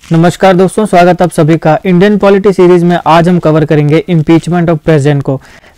नमस्कार दोस्तों, स्वागत आप सभी का इंडियन पॉलिटी सीरीज में। आज हम कवर करेंगे इम्पीचमेंट ऑफ प्रेसिडेंट को।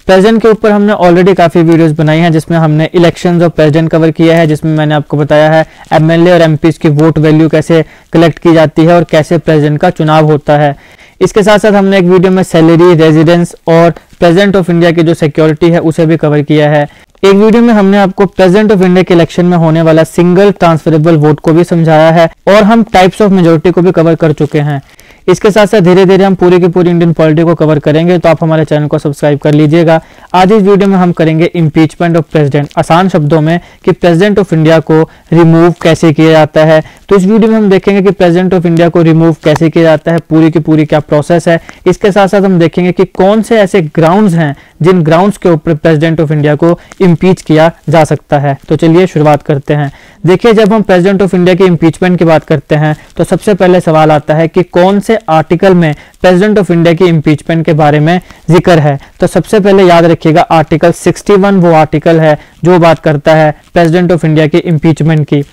प्रेसिडेंट के ऊपर हमने ऑलरेडी काफी वीडियोस बनाई हैं, जिसमें हमने इलेक्शंस ऑफ प्रेसिडेंट कवर किया है, जिसमें मैंने आपको बताया है एमएलए और एमपीज की वोट वैल्यू कैसे कलेक्ट की जाती है और कैसे प्रेसिडेंट का चुनाव होता है। इसके साथ साथ हमने एक वीडियो में सैलरी, रेजिडेंस और प्रेसिडेंट ऑफ इंडिया की जो सिक्योरिटी है उसे भी कवर किया है। एक वीडियो में हमने आपको प्रेसिडेंट ऑफ इंडिया के इलेक्शन में होने वाला सिंगल ट्रांसफरेबल वोट को भी समझाया है और हम टाइप्स ऑफ मेजोरिटी को भी कवर कर चुके हैं। इसके साथ साथ धीरे धीरे हम पूरी की पूरी इंडियन पॉलिटी को कवर करेंगे, तो आप हमारे चैनल को सब्सक्राइब कर लीजिएगा। आज इस वीडियो में हम करेंगे इम्पीचमेंट ऑफ प्रेसिडेंट, आसान शब्दों में कि प्रेसिडेंट ऑफ इंडिया को रिमूव कैसे किया जाता है। तो इस वीडियो में हम देखेंगे कि प्रेसिडेंट ऑफ इंडिया को रिमूव कैसे किया जाता है, पूरी की पूरी क्या प्रोसेस है। इसके साथ साथ हम देखेंगे कि कौन से ऐसे ग्राउंड्स हैं जिन ग्राउंड्स के ऊपर प्रेसिडेंट ऑफ इंडिया को इम्पीच किया जा सकता है। तो चलिए शुरुआत करते हैं। देखिए, जब हम प्रेसिडेंट ऑफ इंडिया के इम्पीचमेंट की बात करते हैं तो सबसे पहले सवाल आता है कि कौन से आर्टिकल में प्रेसिडेंट ऑफ इंडिया की इम्पीचमेंट के बारे में जिक्र है। तो सबसे पहले याद रखिएगा आर्टिकल 61 वो आर्टिकल है जो बात करता है प्रेसिडेंट ऑफ इंडिया के इम्पीचमेंट की।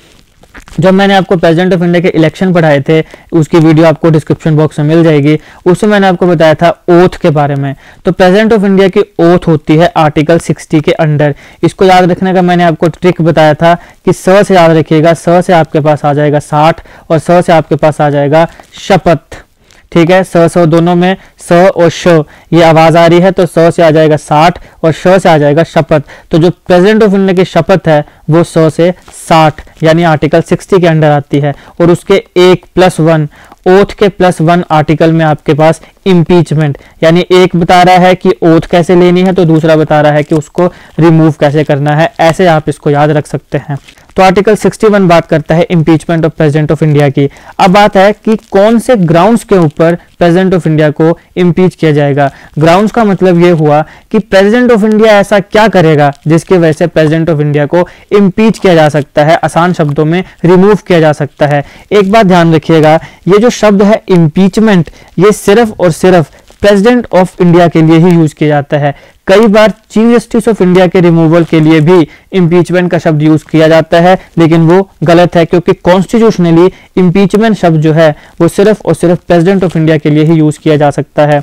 जब मैंने आपको प्रेसिडेंट ऑफ इंडिया के इलेक्शन पढ़ाए थे, उसकी वीडियो आपको डिस्क्रिप्शन बॉक्स में मिल जाएगी। उसमें मैंने आपको बताया था ओथ के बारे में। तो प्रेसिडेंट ऑफ इंडिया की ओथ होती है आर्टिकल 60 के अंडर। इसको याद रखने का मैंने आपको ट्रिक बताया था कि स से याद रखिएगा, स से आपके पास आ जाएगा 60 और स से आपके पास आ जाएगा शपथ। ठीक है, स दोनों में स और श ये आवाज आ रही है, तो स से आ जाएगा 60 और श से आ जाएगा शपथ। तो जो प्रेसिडेंट ऑफ इंडिया की शपथ है वो 100 से 60 यानी आर्टिकल 60 के अंडर आती है। और उसके 1+1 ओथ के +1 आर्टिकल में आपके पास इम्पीचमेंट, यानी एक बता रहा है कि ओथ कैसे लेनी है तो दूसरा बता रहा है कि उसको रिमूव कैसे करना है। ऐसे आप इसको याद रख सकते हैं। तो आर्टिकल 61 बात करता है impeachment of president of India की। अब बात है कि कौन से ग्राउंड्स के ऊपर प्रेसिडेंट ऑफ इंडिया को इम्पीच किया जाएगा। ग्राउंड्स का मतलब ये हुआ कि प्रेसिडेंट ऑफ इंडिया ऐसा क्या करेगा जिसकी वजह से प्रेसिडेंट ऑफ इंडिया को इम्पीच किया जा सकता है, आसान शब्दों में रिमूव किया जा सकता है। एक बात ध्यान रखिएगा, ये जो शब्द है इम्पीचमेंट, ये सिर्फ और सिर्फ प्रेसिडेंट ऑफ इंडिया के लिए ही यूज किया जाता है। कई बार चीफ जस्टिस ऑफ इंडिया के रिमूवल के लिए भी इम्पीचमेंट का शब्द यूज किया जाता है, लेकिन वो गलत है, क्योंकि कॉन्स्टिट्यूशनली इम्पीचमेंट शब्द जो है वो सिर्फ और सिर्फ प्रेसिडेंट ऑफ इंडिया के लिए ही यूज किया जा सकता है।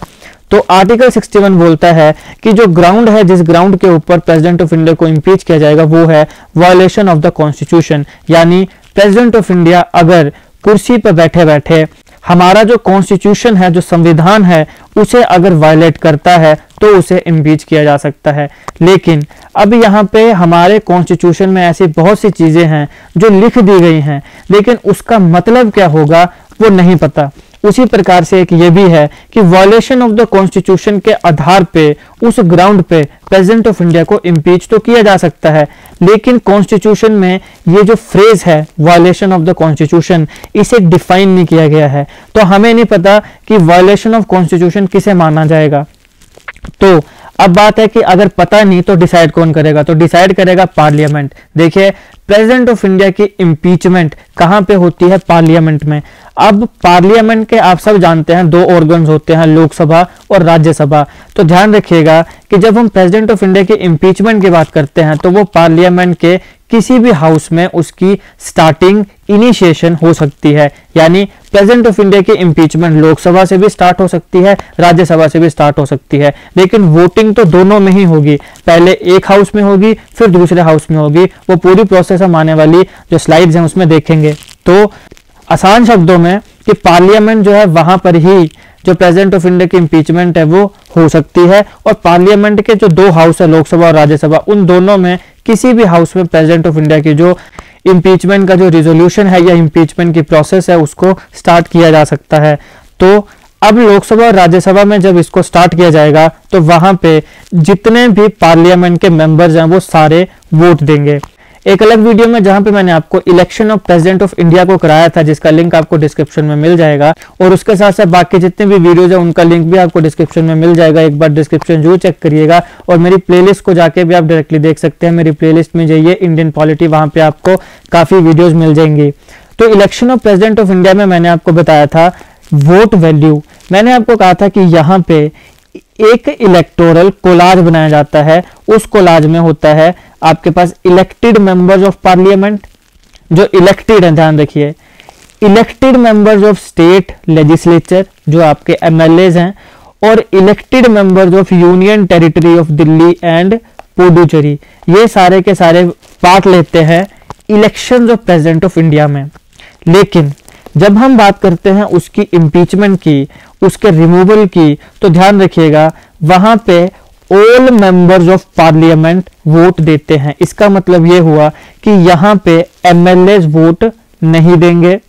तो आर्टिकल 61 बोलता है कि जो ग्राउंड है, जिस ग्राउंड के ऊपर प्रेसिडेंट ऑफ इंडिया को इम्पीच किया जाएगा वो है वायलेशन ऑफ द कॉन्स्टिट्यूशन। यानी प्रेसिडेंट ऑफ इंडिया अगर कुर्सी पर बैठे बैठे हमारा जो कॉन्स्टिट्यूशन है, जो संविधान है, उसे अगर वायलेट करता है तो उसे इम्पीच किया जा सकता है। लेकिन अब यहाँ पे हमारे कॉन्स्टिट्यूशन में ऐसी बहुत सी चीजें हैं जो लिख दी गई हैं, लेकिन उसका मतलब क्या होगा वो नहीं पता। उसी प्रकार से एक ये भी है कि वायलेशन ऑफ द कॉन्स्टिट्यूशन के आधार पे उस ग्राउंड पे प्रेसिडेंट ऑफ इंडिया को इम्पीच तो किया जा सकता है, लेकिन कॉन्स्टिट्यूशन में ये जो फ्रेज है वायलेशन ऑफ द कॉन्स्टिट्यूशन, इसे डिफाइन नहीं किया गया है। तो हमें नहीं पता कि वायलेशन ऑफ कॉन्स्टिट्यूशन किसे माना जाएगा। तो अब बात है कि अगर पता नहीं तो डिसाइड कौन करेगा, तो डिसाइड करेगा पार्लियामेंट। देखिए, प्रेसिडेंट ऑफ इंडिया की इम्पीचमेंट कहां पे होती है? पार्लियामेंट में। अब पार्लियामेंट के आप सब जानते हैं दो ऑर्गन्स होते हैं, लोकसभा और राज्यसभा। तो ध्यान रखिएगा कि जब हम प्रेसिडेंट ऑफ इंडिया के इम्पीचमेंट की बात करते हैं तो वो पार्लियामेंट के किसी भी हाउस में उसकी स्टार्टिंग इनिशिएशन हो सकती है। यानी प्रेसिडेंट ऑफ इंडिया की इम्पीचमेंट लोकसभा से भी स्टार्ट हो सकती है, राज्यसभा से भी स्टार्ट हो सकती है, लेकिन वोटिंग तो दोनों में ही होगी। पहले एक हाउस में होगी, फिर दूसरे हाउस में होगी। वो पूरी प्रोसेस हम आने वाली जो स्लाइड्स हैं उसमें देखेंगे। तो आसान शब्दों में कि पार्लियामेंट जो है वहां पर ही जो प्रेसिडेंट ऑफ इंडिया की इम्पीचमेंट है वो हो सकती है। और पार्लियामेंट के जो दो हाउस है, लोकसभा और राज्यसभा, उन दोनों में किसी भी हाउस में प्रेसिडेंट ऑफ इंडिया की जो इम्पीचमेंट का जो रिजोल्यूशन है या इम्पीचमेंट की प्रोसेस है उसको स्टार्ट किया जा सकता है। तो अब लोकसभा और राज्यसभा में जब इसको स्टार्ट किया जाएगा तो वहां पे जितने भी पार्लियामेंट के मेंबर्स हैं वो सारे वोट देंगे। एक अलग वीडियो में जहां पे मैंने आपको election of president of India को कराया था, जिसका लिंक आपको डिस्क्रिप्शन में मिल जाएगा, और उसके साथ साथ बाकी जितने भी वीडियोज है उनका लिंक भी आपको डिस्क्रिप्शन में मिल जाएगा। एक बार डिस्क्रिप्शन जरूर चेक करिएगा। और मेरी प्लेलिस्ट को जाके भी आप डायरेक्टली देख सकते हैं। मेरी प्लेलिस्ट में जाइए इंडियन पॉलिटी, वहां पे आपको काफी वीडियोज मिल जाएंगी। तो election of president of India में मैंने आपको बताया था वोट वैल्यू। मैंने आपको कहा था कि यहाँ पे एक इलेक्टोरल कोलाज बनाया जाता है। उस कोलाज में होता है आपके पास इलेक्टेड मेंबर्स ऑफ पार्लियामेंट, जो इलेक्टेड है, ध्यान रखिए elected members of state legislature जो आपके एमएलएज हैं, और elected members of union territory of Delhi and Puducherry, ये सारे के सारे पार्ट लेते हैं elections of president of India में। लेकिन जब हम बात करते हैं उसकी इम्पीचमेंट की, उसके रिमूवल की, तो ध्यान रखिएगा वहां पे all members of parliament vote देते हैं। इसका मतलब ये हुआ कि यहाँ पे एमएलए वोट नहीं देंगे,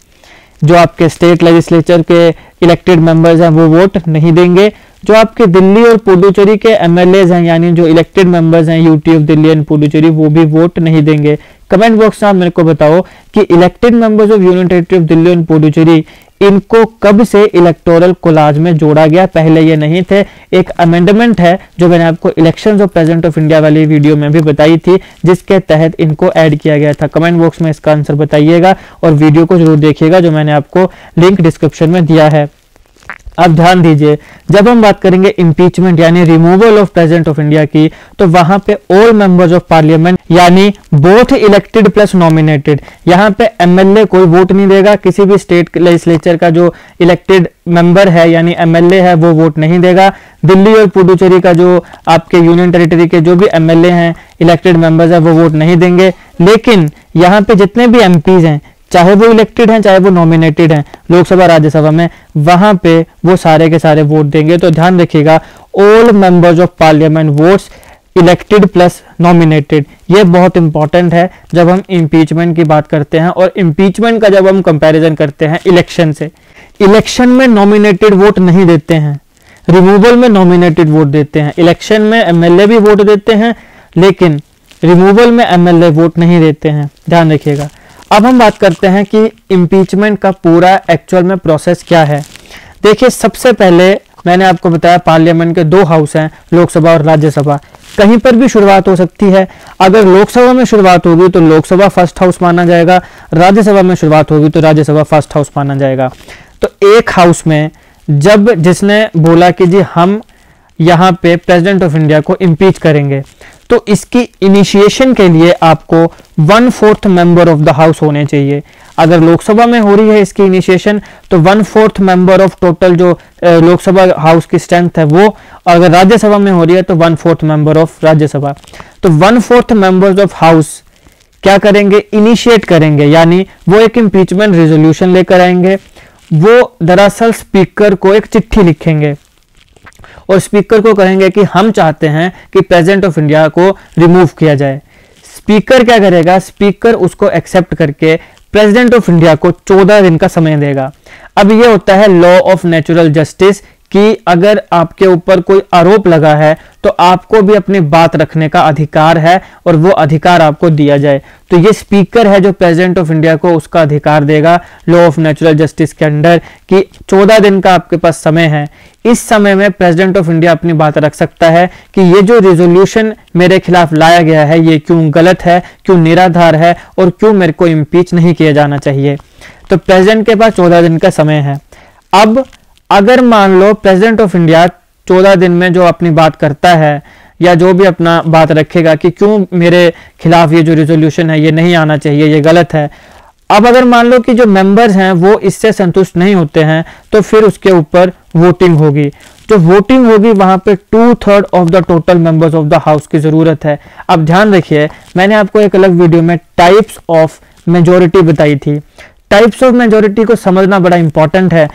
जो आपके स्टेट लेजिस्लेचर के इलेक्टेड मेंबर्स हैं वो वोट नहीं देंगे, जो आपके दिल्ली और पुडुचेरी के एमएलएज हैं यानी जो इलेक्टेड मेंबर्स हैं UT of Delhi and Puducherry, वो भी वोट नहीं देंगे। कमेंट बॉक्स में आप मेरे को बताओ कि elected members of union territory of Delhi and Puducherry इनको कब से इलेक्टोरल कोलाज में जोड़ा गया, पहले ये नहीं थे। एक अमेंडमेंट है जो मैंने आपको elections of president of India वाली वीडियो में भी बताई थी, जिसके तहत इनको ऐड किया गया था। कमेंट बॉक्स में इसका आंसर बताइएगा और वीडियो को जरूर देखिएगा जो मैंने आपको लिंक डिस्क्रिप्शन में दिया है। अब ध्यान दीजिए, जब हम बात करेंगे इम्पीचमेंट यानी removal of president of India की, तो वहां पे ऑल मेंबर्स ऑफ पार्लियामेंट यानी बोथ इलेक्टेड प्लस नॉमिनेटेड, यहाँ पे एमएलए कोई वोट नहीं देगा, किसी भी स्टेट लेजिस्लेचर का जो इलेक्टेड मेंबर है यानी एमएलए है वो वोट नहीं देगा। दिल्ली और पुडुचेरी का जो आपके यूनियन टेरिटरी के जो भी एमएलए हैं इलेक्टेड मेंबर्स है वो वोट नहीं देंगे। लेकिन यहाँ पे जितने भी एमपीज हैं, चाहे वो इलेक्टेड हैं चाहे वो नॉमिनेटेड हैं लोकसभा राज्यसभा में, वहां पे वो सारे के सारे वोट देंगे। तो ध्यान रखिएगा all members of parliament votes elected plus nominated, ये बहुत इंपॉर्टेंट है जब हम इम्पीचमेंट की बात करते हैं। और इम्पीचमेंट का जब हम कंपैरिजन करते हैं इलेक्शन से, इलेक्शन में नॉमिनेटेड वोट नहीं देते हैं, रिमूवल में नॉमिनेटेड वोट देते हैं। इलेक्शन में एमएलए भी वोट देते हैं लेकिन रिमूवल में एमएलए वोट नहीं देते हैं, ध्यान रखिएगा। अब हम बात करते हैं कि इम्पीचमेंट का पूरा एक्चुअल में प्रोसेस क्या है। देखिए, सबसे पहले मैंने आपको बताया पार्लियामेंट के दो हाउस हैं, लोकसभा और राज्यसभा। कहीं पर भी शुरुआत हो सकती है, अगर लोकसभा में शुरुआत होगी तो लोकसभा फर्स्ट हाउस माना जाएगा, राज्यसभा में शुरुआत होगी तो राज्यसभा फर्स्ट हाउस माना जाएगा। तो एक हाउस में जब जिसने बोला कि जी हम यहाँ पे प्रेसिडेंट ऑफ इंडिया को इम्पीच करेंगे, तो इसकी इनिशिएशन के लिए आपको 1/4 मेंबर ऑफ द हाउस होने चाहिए। अगर लोकसभा में हो रही है इसकी इनिशिएशन तो 1/4 मेंबर ऑफ टोटल जो लोकसभा हाउस की स्ट्रेंथ है वो, अगर राज्यसभा में हो रही है तो 1/4 मेंबर ऑफ राज्यसभा। तो 1/4 मेंबर्स ऑफ हाउस क्या करेंगे, इनिशिएट करेंगे, यानी वो एक इम्पीचमेंट रेजोल्यूशन लेकर आएंगे। वो दरअसल स्पीकर को एक चिट्ठी लिखेंगे और स्पीकर को कहेंगे कि हम चाहते हैं कि प्रेसिडेंट ऑफ इंडिया को रिमूव किया जाए। स्पीकर क्या करेगा, स्पीकर उसको एक्सेप्ट करके प्रेसिडेंट ऑफ इंडिया को 14 दिन का समय देगा। अब ये होता है लॉ ऑफ नेचुरल जस्टिस कि अगर आपके ऊपर कोई आरोप लगा है तो आपको भी अपनी बात रखने का अधिकार है और वो अधिकार आपको दिया जाए। तो ये स्पीकर है जो प्रेसिडेंट ऑफ इंडिया को उसका अधिकार देगा लॉ ऑफ नेचुरल जस्टिस के अंडर कि 14 दिन का आपके पास समय है। इस समय में प्रेसिडेंट ऑफ इंडिया अपनी बात रख सकता है कि ये जो रिजोल्यूशन मेरे खिलाफ लाया गया है ये क्यों गलत है, क्यों निराधार है और क्यों मेरे को इम्पीच नहीं किया जाना चाहिए। तो प्रेसिडेंट के पास 14 दिन का समय है। अब अगर मान लो प्रेसिडेंट ऑफ इंडिया 14 दिन में जो अपनी बात करता है या जो भी अपना बात रखेगा कि क्यों मेरे खिलाफ ये जो रिजोल्यूशन है ये नहीं आना चाहिए, ये गलत है। अब अगर मान लो कि जो मेंबर्स हैं वो इससे संतुष्ट नहीं होते हैं तो फिर उसके ऊपर वोटिंग होगी। जो वोटिंग होगी वहां पे 2/3 of the total members of the house की जरूरत है। अब ध्यान रखिए, मैंने आपको एक अलग वीडियो में टाइप्स ऑफ मेजोरिटी बताई थी। टाइप्स ऑफ मेजोरिटी को समझना बड़ा इंपॉर्टेंट है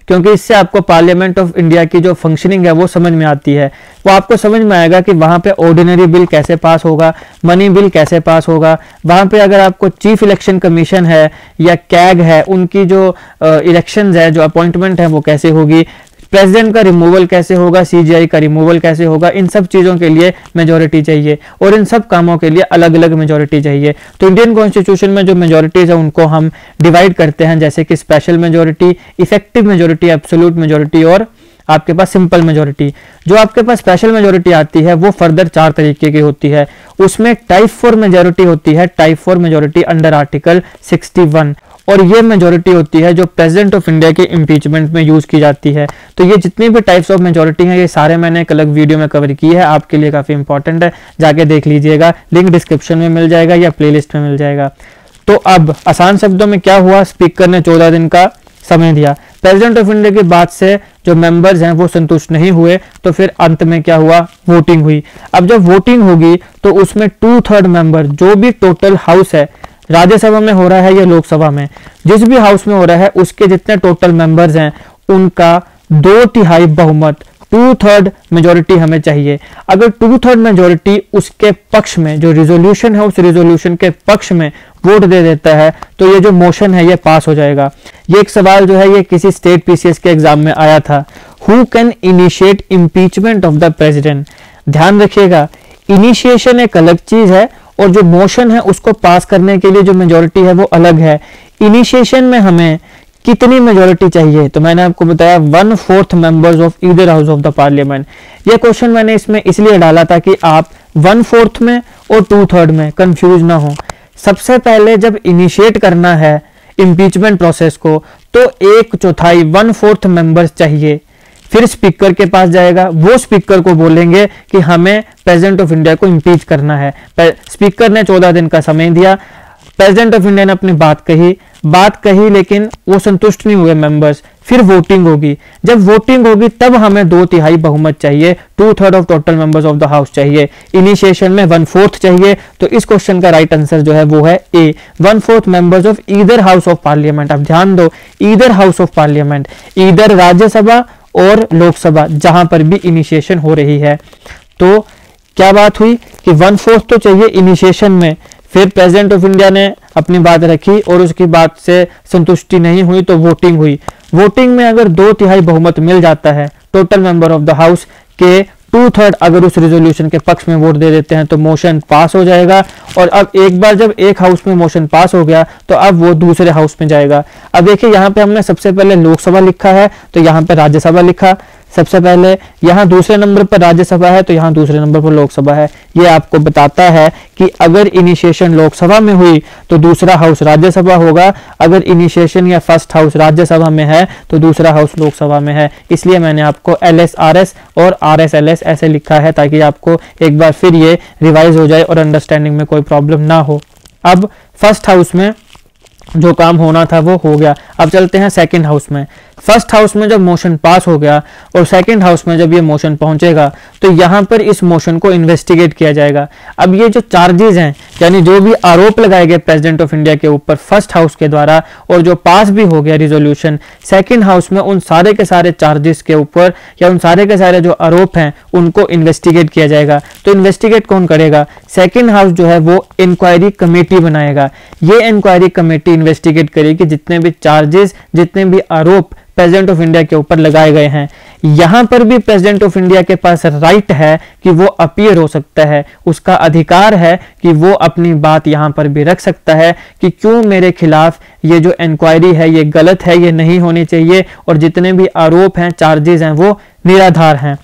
क्योंकि इससे आपको पार्लियामेंट ऑफ इंडिया की जो फंक्शनिंग है वो समझ में आती है। वो आपको समझ में आएगा कि वहां पे ऑर्डिनरी बिल कैसे पास होगा, मनी बिल कैसे पास होगा। वहां पे अगर आपको चीफ इलेक्शन कमीशन है या कैग है, उनकी जो इलेक्शंस है, जो अपॉइंटमेंट है वो कैसे होगी, प्रेसिडेंट का रिमूवल कैसे होगा, सीजीआई का रिमूवल कैसे होगा, इन सब चीजों के लिए मेजोरिटी चाहिए और इन सब कामों के लिए अलग अलग मेजोरिटी चाहिए। तो इंडियन कॉन्स्टिट्यूशन में जो मेजोरिटीज है उनको हम डिवाइड करते हैं, जैसे कि special majority, effective majority, absolute majority और आपके पास सिंपल मेजोरिटी। जो आपके पास स्पेशल मेजोरिटी आती है वो फर्दर 4 तरीके की होती है। उसमें टाइप 4 मेजोरिटी होती है, टाइप 4 मेजोरिटी अंडर आर्टिकल 61, और ये मेजोरिटी होती है जो प्रेसिडेंट ऑफ इंडिया के इम्पीचमेंट में यूज की जाती है। तो ये जितनी भी टाइप्स ऑफ मेजोरिटी हैं ये सारे मैंने एक अलग वीडियो में कवर की है, आपके लिए काफी इंपॉर्टेंट है, जाके देख लीजिएगा, लिंक डिस्क्रिप्शन में मिल जाएगा या प्लेलिस्ट में मिल जाएगा। तो अब आसान शब्दों में क्या हुआ, स्पीकर ने 14 दिन का समय दिया। प्रेसिडेंट ऑफ इंडिया की बात से जो मेंबर्स हैं वो संतुष्ट नहीं हुए, तो फिर अंत में क्या हुआ, वोटिंग हुई। अब जब वोटिंग होगी तो उसमें 2/3 मेंबर, जो भी टोटल हाउस है, राज्यसभा में हो रहा है या लोकसभा में, जिस भी हाउस में हो रहा है, उसके जितने टोटल मेंबर्स हैं उनका 2/3 बहुमत, 2/3 मेजोरिटी हमें चाहिए। अगर 2/3 मेजोरिटी उसके पक्ष में, जो रिजोल्यूशन है उस रिजोल्यूशन के पक्ष में वोट दे देता है, तो ये जो मोशन है ये पास हो जाएगा। ये एक सवाल जो है ये किसी स्टेट पीसीएस के एग्जाम में आया था, who can initiate impeachment of the president. ध्यान रखिएगा, इनिशिएशन एक अलग चीज है और जो मोशन है उसको पास करने के लिए जो मेजोरिटी है वो अलग है। इनिशिएशन में हमें कितनी मेजोरिटी चाहिए, तो मैंने आपको बताया 1/4 members of either house of the parliament. ये क्वेश्चन मैंने इसमें इसलिए डाला था कि आप 1/4 में और 2/3 में कंफ्यूज ना हो। सबसे पहले जब इनिशिएट करना है इम्पीचमेंट प्रोसेस को, तो 1/4 1/4 मेंबर्स चाहिए। फिर स्पीकर के पास जाएगा, वो स्पीकर को बोलेंगे कि हमें प्रेसिडेंट ऑफ इंडिया को इम्पीच करना है। स्पीकर ने 14 दिन का समय दिया, प्रेसिडेंट ऑफ इंडिया ने अपनी बात कही लेकिन वो संतुष्ट नहीं हुए मेंबर्स। फिर वोटिंग होगी, जब वोटिंग होगी तब हमें 2/3 बहुमत चाहिए, 2/3 of total members of the house चाहिए। इनिशिएशन में 1/4 चाहिए, तो इस क्वेश्चन का राइट आंसर जो है वो है ए, 1/4 members of either house of parliament. अब ध्यान दो, either house of parliament, either Rajya Sabha और लोकसभा, जहां पर भी इनिशिएशन हो रही है। तो क्या बात हुई कि 1/4 तो चाहिए इनिशिएशन में। फिर प्रेसिडेंट ऑफ इंडिया ने अपनी बात रखी और उसकी बात से संतुष्टि नहीं हुई तो वोटिंग हुई। वोटिंग में अगर 2/3 बहुमत मिल जाता है, total member of the house के 2/3 अगर उस रिजोल्यूशन के पक्ष में वोट दे देते हैं तो मोशन पास हो जाएगा। और अब एक बार जब एक हाउस में मोशन पास हो गया तो अब वो दूसरे हाउस में जाएगा। अब देखिए यहाँ पे हमने सबसे पहले लोकसभा लिखा है तो यहाँ पे राज्यसभा लिखा सबसे पहले, यहाँ दूसरे नंबर पर राज्यसभा है तो यहाँ दूसरे नंबर पर लोकसभा है। ये आपको बताता है कि अगर इनिशिएशन लोकसभा में हुई तो दूसरा हाउस राज्यसभा होगा, अगर इनिशिएशन या फर्स्ट हाउस राज्यसभा में है तो दूसरा हाउस लोकसभा में है। इसलिए मैंने आपको LS-RS और RS-LS ऐसे लिखा है ताकि आपको एक बार फिर ये रिवाइज हो जाए और अंडरस्टैंडिंग में कोई प्रॉब्लम ना हो। अब फर्स्ट हाउस में जो काम होना था वो हो गया। अब चलते हैं सेकंड हाउस में। फर्स्ट हाउस में जब मोशन पास हो गया और सेकंड हाउस में जब ये मोशन पहुंचेगा तो यहां पर इस मोशन को इन्वेस्टिगेट किया जाएगा। अब ये जो चार्जेस हैं, यानी जो भी आरोप लगाए गए प्रेसिडेंट ऑफ इंडिया के ऊपर फर्स्ट हाउस के द्वारा और जो पास भी हो गया रिजोल्यूशन, सेकंड हाउस में उन सारे के सारे चार्जेस के ऊपर या उन सारे के सारे जो आरोप हैं उनको इन्वेस्टिगेट किया जाएगा। तो इन्वेस्टिगेट कौन करेगा? सेकंड हाउस जो है वो इंक्वायरी कमेटी बनाएगा। ये इंक्वायरी कमेटी इन्वेस्टिगेट करेगी जितने भी चार्जेस, जितने भी आरोप प्रेसिडेंट ऑफ इंडिया के ऊपर लगाए गए हैं। यहां पर भी प्रेसिडेंट ऑफ इंडिया के पास राइट है कि वो अपीयर हो सकता है, उसका अधिकार है कि वो अपनी बात यहां पर भी रख सकता है कि क्यों मेरे खिलाफ ये जो इंक्वायरी है ये गलत है, ये नहीं होनी चाहिए और जितने भी आरोप हैं, चार्जेस हैं वो निराधार हैं।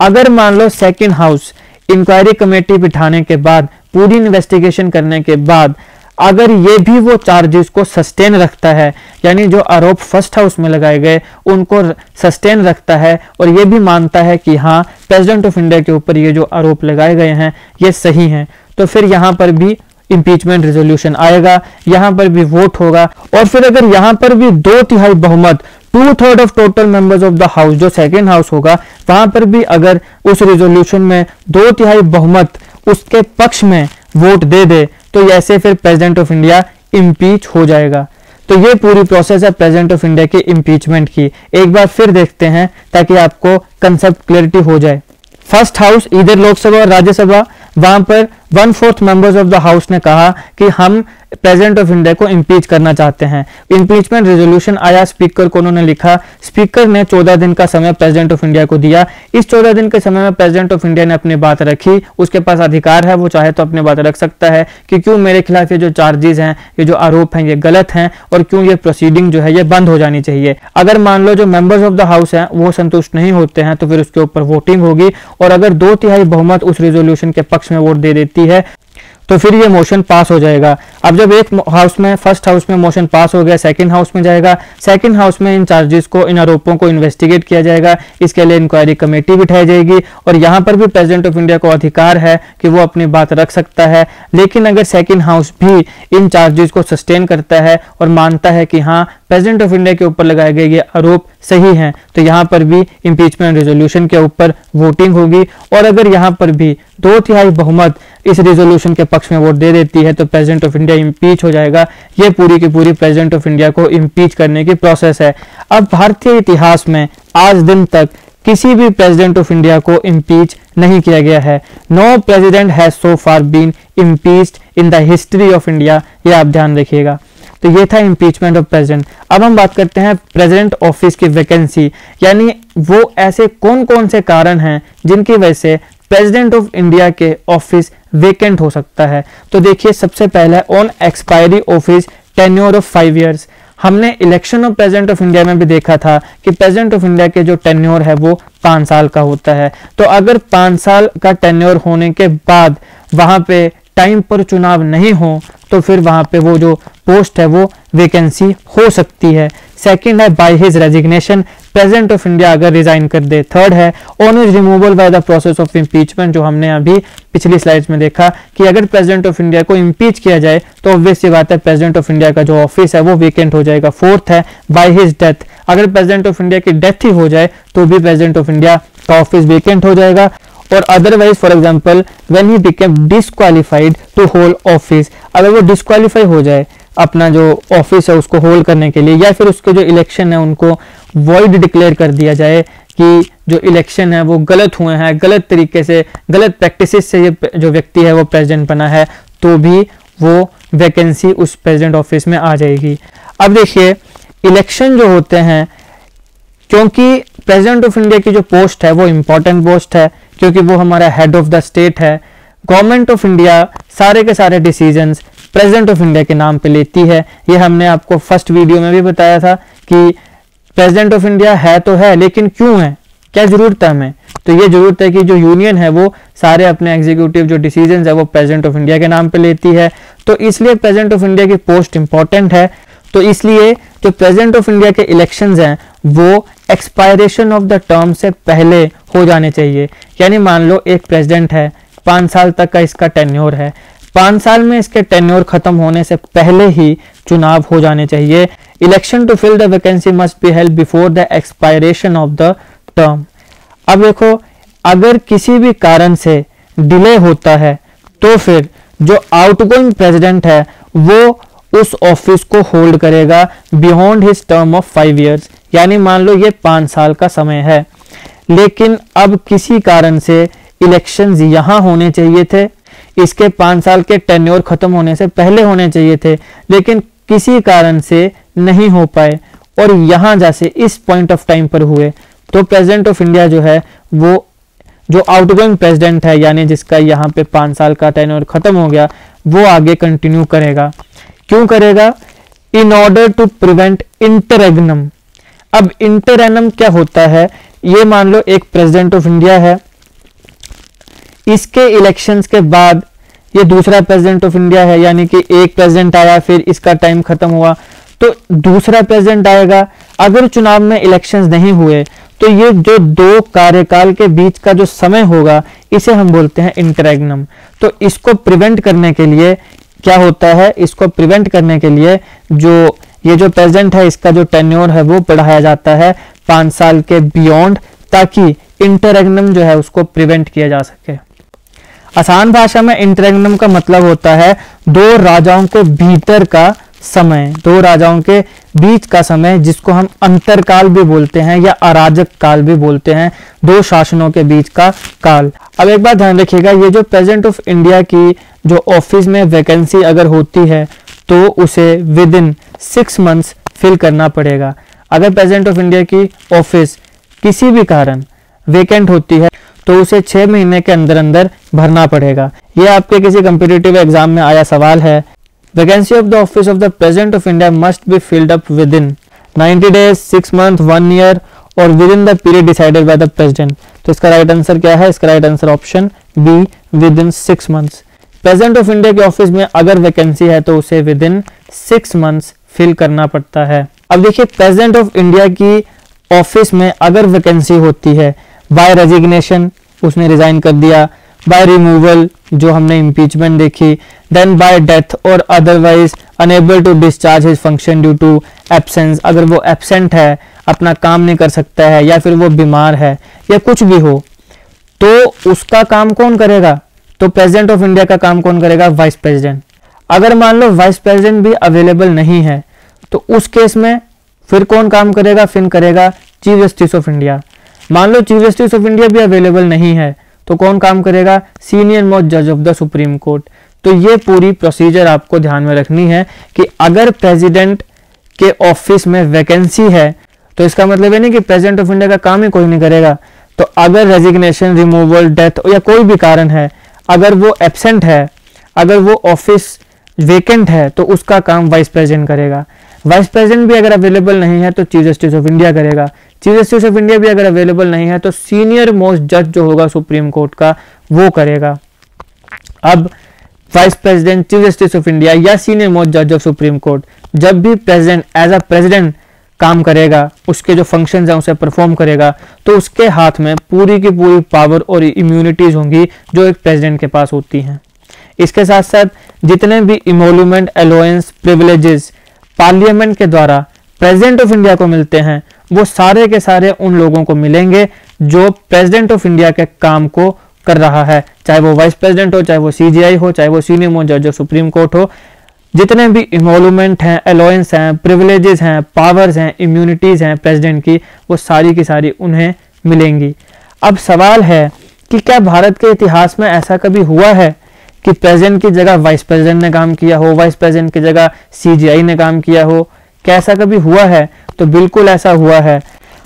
अगर मान लो सेकंड हाउस इंक्वायरी कमेटी बिठाने के बाद, पूरी इन्वेस्टिगेशन करने के बाद अगर ये भी वो चार्जेस को सस्टेन रखता है, यानी जो आरोप फर्स्ट हाउस में लगाए गए उनको सस्टेन रखता है और ये भी मानता है कि हाँ प्रेसिडेंट ऑफ इंडिया के ऊपर ये जो आरोप लगाए गए हैं ये सही हैं, तो फिर यहाँ पर भी इम्पीचमेंट रेजोल्यूशन आएगा, यहाँ पर भी वोट होगा। और फिर अगर यहाँ पर भी 2/3 बहुमत, 2/3 of total members of the house, जो सेकेंड हाउस होगा, वहां पर भी अगर उस रेजोल्यूशन में 2/3 बहुमत उसके पक्ष में वोट दे दे तो ऐसे फिर प्रेसिडेंट ऑफ इंडिया इम्पीच हो जाएगा। तो ये पूरी प्रोसेस है प्रेसिडेंट ऑफ इंडिया के इम्पीचमेंट की। एक बार फिर देखते हैं ताकि आपको कंसेप्ट क्लियरिटी हो जाए। फर्स्ट हाउस इधर लोकसभा और राज्यसभा, वहां पर 1/4 मेंबर्स ऑफ द हाउस ने कहा कि हम प्रेसिडेंट ऑफ इंडिया को इम्पीच करना चाहते हैं। इम्पीचमेंट रेजोल्यूशन आया, स्पीकर को उन्होंने लिखा, स्पीकर ने 14 दिन का समय प्रेसिडेंट ऑफ इंडिया को दिया। इस 14 दिन के समय में प्रेसिडेंट ऑफ इंडिया ने अपनी बात रखी, उसके पास अधिकार है, वो चाहे तो अपनी बात रख सकता है कि क्यों मेरे खिलाफ ये जो चार्जेस हैं, ये जो आरोप हैं ये गलत हैं और क्यों ये प्रोसीडिंग जो है ये बंद हो जानी चाहिए। अगर मान लो जो मेंबर्स ऑफ द हाउस हैं वो संतुष्ट नहीं होते हैं तो फिर उसके ऊपर वोटिंग होगी और अगर 2/3 बहुमत उस रेजोल्यूशन के पक्ष में वोट दे देती देती है तो फिर ये मोशन पास हो जाएगा। अब जब एक हाउस में, फर्स्ट हाउस में मोशन पास हो गया, सेकंड हाउस में जाएगा, सेकंड हाउस में इन चार्जेस को, इन आरोपों को इन्वेस्टिगेट किया जाएगा, इसके लिए इंक्वायरी कमेटी बिठाई जाएगी और यहाँ पर भी प्रेसिडेंट ऑफ इंडिया को अधिकार है कि वो अपनी बात रख सकता है। लेकिन अगर सेकंड हाउस भी इन चार्जेस को सस्टेन करता है और मानता है कि हाँ प्रेसिडेंट ऑफ इंडिया के ऊपर लगाए गए ये आरोप सही हैं, तो यहाँ पर भी इम्पीचमेंट रेजोल्यूशन के ऊपर वोटिंग होगी और अगर यहाँ पर भी 2/3 बहुमत इस रेजोल्यूशन के पक्ष में वोट दे देती है तो प्रेसिडेंट ऑफ इंडिया इम्पीच हो जाएगा। ये पूरी की पूरी प्रेसिडेंट ऑफ इंडिया को इम्पीच करने की प्रोसेस है। अब भारतीय इतिहास में आज दिन तक किसी भी प्रेसिडेंट ऑफ इंडिया को इम्पीच नहीं किया गया है। No president has so far been impeached in the history of India. ये आप ध्यान रखिएगा। तो ये था इम्पीचमेंट ऑफ प्रेसिडेंट। अब हम बात करते हैं प्रेसिडेंट ऑफिस की वैकेंसी, यानी वो ऐसे कौन कौन से कारण हैं जिनकी वजह से प्रेसिडेंट ऑफ इंडिया के ऑफिस वेकेंट हो सकता है। तो देखिए, सबसे पहला on expiry office tenure of 5 years. हमने election of president of India में भी देखा था कि प्रेसिडेंट ऑफ इंडिया के जो टेन्योर है वो 5 साल का होता है। तो अगर 5 साल का टेन्योर होने के बाद वहां पे टाइम पर चुनाव नहीं हो तो फिर वहां पे वो जो पोस्ट है वो वैकेंसी हो सकती है। सेकंड है by his resignation, president of India अगर रिजाइन कर दे। थर्ड है on his removal by the process of impeachment, जो हमने अभी पिछली स्लाइड्स में देखा कि अगर प्रेसिडेंट ऑफ इंडिया को इम्पीच किया जाए तो ऑब्वियस सी बात है प्रेसिडेंट ऑफ इंडिया का जो ऑफिस है वो वेकेंट हो जाएगा। फोर्थ है बाय हिज डेथ, अगर प्रेसिडेंट ऑफ इंडिया की डेथ ही हो जाए तो भी प्रेसिडेंट ऑफ इंडिया का ऑफिस वेकेंट हो जाएगा। और otherwise for example when he became disqualified to hold office, अगर वो डिस्क्वालीफाई हो जाए अपना जो ऑफिस है उसको होल्ड करने के लिए, या फिर उसके जो इलेक्शन है उनको वॉइड डिक्लेयर कर दिया जाए कि जो इलेक्शन है वो गलत हुए हैं, गलत तरीके से, गलत प्रैक्टिसेस से ये जो व्यक्ति है वो प्रेसिडेंट बना है, तो भी वो वैकेंसी उस प्रेसिडेंट ऑफिस में आ जाएगी। अब देखिए, इलेक्शन जो होते हैं, क्योंकि प्रेसिडेंट ऑफ इंडिया की जो पोस्ट है वो इंपॉर्टेंट पोस्ट है क्योंकि वो हमारा हेड ऑफ द स्टेट है। गवर्नमेंट ऑफ इंडिया सारे के सारे डिसीजंस प्रेसिडेंट ऑफ इंडिया के नाम पे लेती है। ये हमने आपको फर्स्ट वीडियो में भी बताया था कि प्रेसिडेंट ऑफ इंडिया है तो है, लेकिन क्यों है, क्या जरूरत है हमें? तो ये जरूरत है कि जो यूनियन है वो सारे अपने एग्जीक्यूटिव जो डिसीजंस है वो प्रेसिडेंट ऑफ इंडिया के नाम पे लेती है। तो इसलिए प्रेसिडेंट ऑफ इंडिया की पोस्ट इंपॉर्टेंट है। तो इसलिए जो प्रेसिडेंट ऑफ इंडिया के इलेक्शंस हैं वो एक्सपायरेशन ऑफ द टर्म से पहले हो जाने चाहिए। यानी मान लो एक प्रेसिडेंट है, 5 साल तक का इसका टेन्योर है, 5 साल में इसके टेन्योर खत्म होने से पहले ही चुनाव हो जाने चाहिए। Election to fill the vacancy must be held before the expiration of the term. अब देखो, अगर किसी भी कारण से डिले होता है तो फिर जो आउटगोइंग प्रेसिडेंट है वो उस ऑफिस को होल्ड करेगा beyond his term of 5 years. यानी मान लो ये 5 साल का समय है, लेकिन अब किसी कारण से इलेक्शंस यहां होने चाहिए थे, इसके 5 साल के टेन्योर खत्म होने से पहले होने चाहिए थे, लेकिन किसी कारण से नहीं हो पाए और यहां जैसे इस पॉइंट ऑफ टाइम पर हुए, तो प्रेसिडेंट ऑफ इंडिया जो है वो जो आउटगोइंग प्रेसिडेंट है, यानी जिसका यहाँ पे 5 साल का टेन्योर खत्म हो गया, वो आगे कंटिन्यू करेगा। क्यों करेगा? In order to prevent interregnum. अब इंटररेग्नम क्या होता है? ये मान लो एक प्रेसिडेंट ऑफ इंडिया है, इसके इलेक्शंस के बाद ये दूसरा प्रेसिडेंट ऑफ इंडिया है, यानी कि एक प्रेसिडेंट आया फिर इसका टाइम खत्म हुआ तो दूसरा प्रेसिडेंट आएगा। अगर चुनाव में इलेक्शंस नहीं हुए तो ये जो 2 कार्यकाल के बीच का जो समय होगा इसे हम बोलते हैं इंटररेग्नम। तो इसको प्रिवेंट करने के लिए क्या होता है? इसको प्रिवेंट करने के लिए ये जो प्रेसिडेंट है इसका जो टेन्योर है वो बढ़ाया जाता है 5 साल के बियॉन्ड, ताकि इंटररेग्नम जो है उसको प्रिवेंट किया जा सके। आसान भाषा में इंटररेग्नम का मतलब होता है 2 राजाओं के भीतर का समय, 2 राजाओं के बीच का समय, जिसको हम अंतरकाल भी बोलते हैं या अराजक काल भी बोलते हैं, 2 शासनों के बीच का काल। अब एक बात ध्यान रखिएगा, ये जो प्रेसिडेंट ऑफ इंडिया की जो ऑफिस में वैकेंसी अगर होती है तो उसे विद इन 6 मंथ्स फिल करना पड़ेगा। अगर प्रेसिडेंट ऑफ इंडिया की ऑफिस किसी भी कारण वेकेंट होती है तो उसे 6 महीने के अंदर अंदर भरना पड़ेगा। ये आपके किसी कम्पिटिटिव एग्जाम में आया सवाल है। Vacancy of the office of the president of India must be filled up within 90 days, 6 month, 1 year और within the period decided by the president. तो इसका राइट आंसर क्या है? इसका right answer option B, within 6 months. President of India के office में अगर vacancy है तो उसे विद इन 6 मंथ्स फिल करना पड़ता है। अब देखिए, प्रेसिडेंट ऑफ इंडिया की ऑफिस में अगर वैकेंसी होती है बाय रेजिग्नेशन, उसने रिजाइन कर दिया, बाय रिमूवल जो हमने इम्पीचमेंट देखी, देन बाय डेथ और otherwise unable to discharge his function due to absence, अगर वो एब्सेंट है, अपना काम नहीं कर सकता है, या फिर वो बीमार है, या कुछ भी हो, तो उसका काम कौन करेगा? तो प्रेसिडेंट ऑफ इंडिया का काम कौन करेगा? Vice president. अगर मान लो वाइस प्रेसिडेंट भी अवेलेबल नहीं है तो उस केस में फिर कौन काम करेगा? फिर करेगा चीफ जस्टिस ऑफ इंडिया। मान लो चीफ जस्टिस ऑफ इंडिया भी अवेलेबल नहीं है तो कौन काम करेगा? सीनियर मोस्ट जज ऑफ द सुप्रीम कोर्ट। तो ये पूरी प्रोसीजर आपको ध्यान में रखनी है कि अगर प्रेसिडेंट के ऑफिस में वैकेंसी है तो इसका मतलब है नहीं कि प्रेसिडेंट ऑफ इंडिया का काम ही कोई नहीं करेगा। तो अगर रेजिग्नेशन, रिमूवल, डेथ या कोई भी कारण है, अगर वो एब्सेंट है, अगर वो ऑफिस वेकेंट है, तो उसका काम वाइस प्रेसिडेंट करेगा। वाइस प्रेसिडेंट भी अगर अवेलेबल नहीं है तो चीफ जस्टिस ऑफ इंडिया करेगा। चीफ जस्टिस ऑफ इंडिया भी अगर अवेलेबल नहीं है तो सीनियर मोस्ट जज जो होगा सुप्रीम कोर्ट का वो करेगा। अब vice president, chief justice of India या सीनियर मोस्ट जज ऑफ सुप्रीम कोर्ट, जब भी प्रेसिडेंट एज अ प्रेसिडेंट काम करेगा, उसके जो फंक्शंस हैं उसे परफॉर्म करेगा, तो उसके हाथ में पूरी की पूरी पावर और इम्यूनिटीज होंगी जो एक प्रेसिडेंट के पास होती हैं। इसके साथ साथ जितने भी इमोल्यूमेंट, अलाउंस, प्रिविलेजेस पार्लियामेंट के द्वारा प्रेसिडेंट ऑफ इंडिया को मिलते हैं, वो सारे के सारे उन लोगों को मिलेंगे जो प्रेसिडेंट ऑफ इंडिया के काम को कर रहा है, चाहे वो वाइस प्रेसिडेंट हो, चाहे वो सीजीआई हो, चाहे वो सीनियर मोस्ट जज ऑफ सुप्रीम कोर्ट हो। जितने भी इमोल्यूमेंट हैं, अलाउंस हैं, प्रिविलेजेस हैं, पावर्स हैं, इम्यूनिटीज हैं प्रेसिडेंट की, वो सारी की सारी उन्हें मिलेंगी। अब सवाल है कि क्या भारत के इतिहास में ऐसा कभी हुआ है कि प्रेसिडेंट की जगह वाइस प्रेसिडेंट ने काम किया हो, वाइस प्रेसिडेंट की जगह सीजीआई ने काम किया हो? क्या ऐसा कभी हुआ है? तो बिल्कुल ऐसा हुआ है।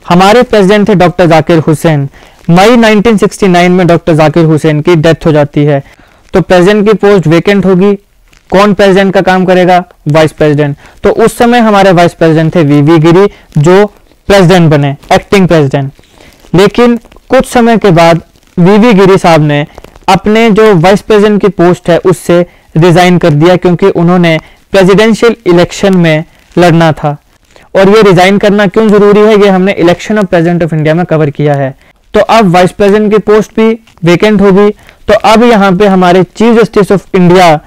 हमारे प्रेसिडेंट थे डॉक्टर जाकिर हुसैन। मई 1969 में डॉक्टर जाकिर हुसैन की डेथ हो जाती है, तो प्रेसिडेंट की पोस्ट वेकेंट होगी। कौन प्रेसिडेंट का काम करेगा? Vice president. तो उस समय हमारे वाइस प्रेसिडेंट थे वीवी गिरी, जो प्रेसिडेंट बने, एक्टिंग प्रेसिडेंट। लेकिन कुछ समय के बाद वीवी गिरी साहब ने अपने जो वाइस प्रेसिडेंट की पोस्ट है उससे रिजाइन कर दिया, क्योंकि उन्होंने प्रेसिडेंशियल इलेक्शन में लड़ना था। और ये रिजाइन करना क्यों जरूरी है, ये हमने election of president of India में कवर किया है। तो अब वाइस प्रेसिडेंट की पोस्ट भी वेकेंट होगी। तो अब यहाँ पे हमारे chief justice of India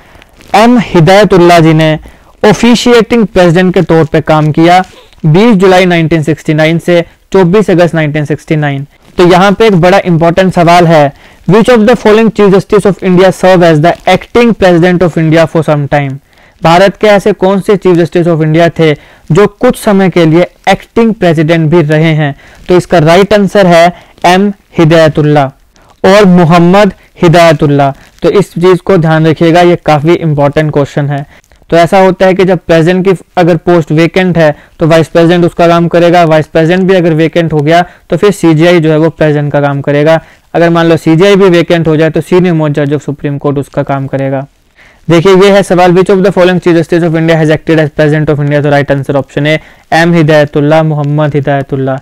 M Hidayatullah ji ने ऑफिशिएटिंग प्रेसिडेंट के तौर पे काम किया 20 जुलाई 1969 से 24 अगस्त 1969। तो यहाँ पे एक बड़ा इंपॉर्टेंट सवाल है, which of the following chief justice of India serve as the acting president of India for some time? भारत के ऐसे कौन से चीफ जस्टिस ऑफ इंडिया थे जो कुछ समय के लिए एक्टिंग प्रेसिडेंट भी रहे हैं? तो इसका राइट आंसर है एम हिदायतुल्लाह और मोहम्मद हिदायतुल्लाह। तो इस चीज को ध्यान रखिएगा, ये काफी इंपॉर्टेंट क्वेश्चन है। तो ऐसा होता है कि जब प्रेसिडेंट की अगर पोस्ट वेकेंट है तो वाइस प्रेसिडेंट उसका काम करेगा, वाइस प्रेसिडेंट भी अगर वेकेंट हो गया तो फिर सीजीआई जो है वो प्रेसिडेंट का काम करेगा। अगर मान लो सीजीआई भी वेकेंट हो जाए तो सीनियर मोस्ट जज ऑफ सुप्रीम कोर्ट उसका काम करेगा। देखिए, ये है सवाल, which of the following chief justice of India has acted as president of India? तो राइट आंसर ऑप्शन है एम हिदायतुल्लाह, मोहम्मद हिदायतुल्लाह।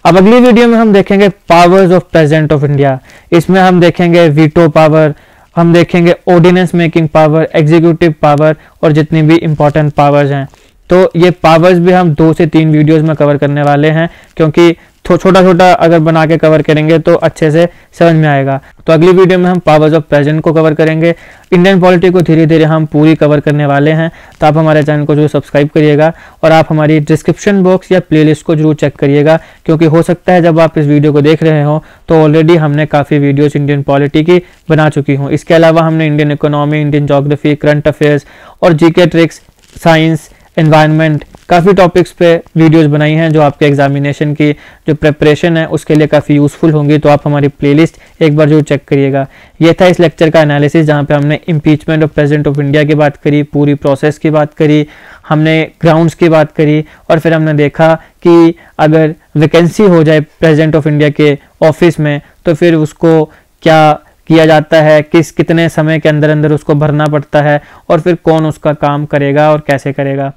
अब अगली वीडियो में हम देखेंगे powers of president of India. इसमें हम देखेंगे वीटो पावर, हम देखेंगे ordinance making power, executive power और जितनी भी इंपॉर्टेंट पावर्स हैं। तो ये पावर्स भी हम 2 से 3 वीडियोस में कवर करने वाले हैं, क्योंकि छोटा छोटा अगर बना के कवर करेंगे तो अच्छे से समझ में आएगा। तो अगली वीडियो में हम पावर्स ऑफ प्रेसिडेंट को कवर करेंगे। इंडियन पॉलिटी को धीरे धीरे हम पूरी कवर करने वाले हैं। तो आप हमारे चैनल को जरूर सब्सक्राइब करिएगा और आप हमारी डिस्क्रिप्शन बॉक्स या प्लेलिस्ट को जरूर चेक करिएगा, क्योंकि हो सकता है जब आप इस वीडियो को देख रहे हो तो ऑलरेडी हमने काफ़ी वीडियोस इंडियन पॉलिटी की बना चुकी हूँ। इसके अलावा हमने Indian economy, Indian geography, current affairs और जीके ट्रिक्स, साइंस, एनवायरनमेंट, काफ़ी टॉपिक्स पे वीडियोस बनाई हैं जो आपके एग्जामिनेशन की जो प्रिपरेशन है उसके लिए काफ़ी यूज़फुल होंगी। तो आप हमारी प्लेलिस्ट एक बार जरूर चेक करिएगा। ये था इस लेक्चर का एनालिसिस, जहाँ पे हमने impeachment of president of India की बात करी, पूरी प्रोसेस की बात करी, हमने ग्राउंड्स की बात करी और फिर हमने देखा कि अगर वैकेंसी हो जाए प्रेसिडेंट ऑफ इंडिया के ऑफिस में तो फिर उसको क्या किया जाता है, कितने समय के अंदर अंदर उसको भरना पड़ता है और फिर कौन उसका काम करेगा और कैसे करेगा।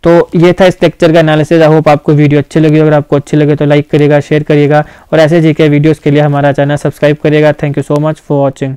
तो ये था इस लेक्चर का एनालिसिस। आई होप आपको वीडियो अच्छी लगी। अगर आपको अच्छी लगे तो लाइक करिएगा, शेयर करिएगा और ऐसे जीके वीडियोस के लिए हमारा चैनल सब्सक्राइब करिएगा। Thank you so much for watching.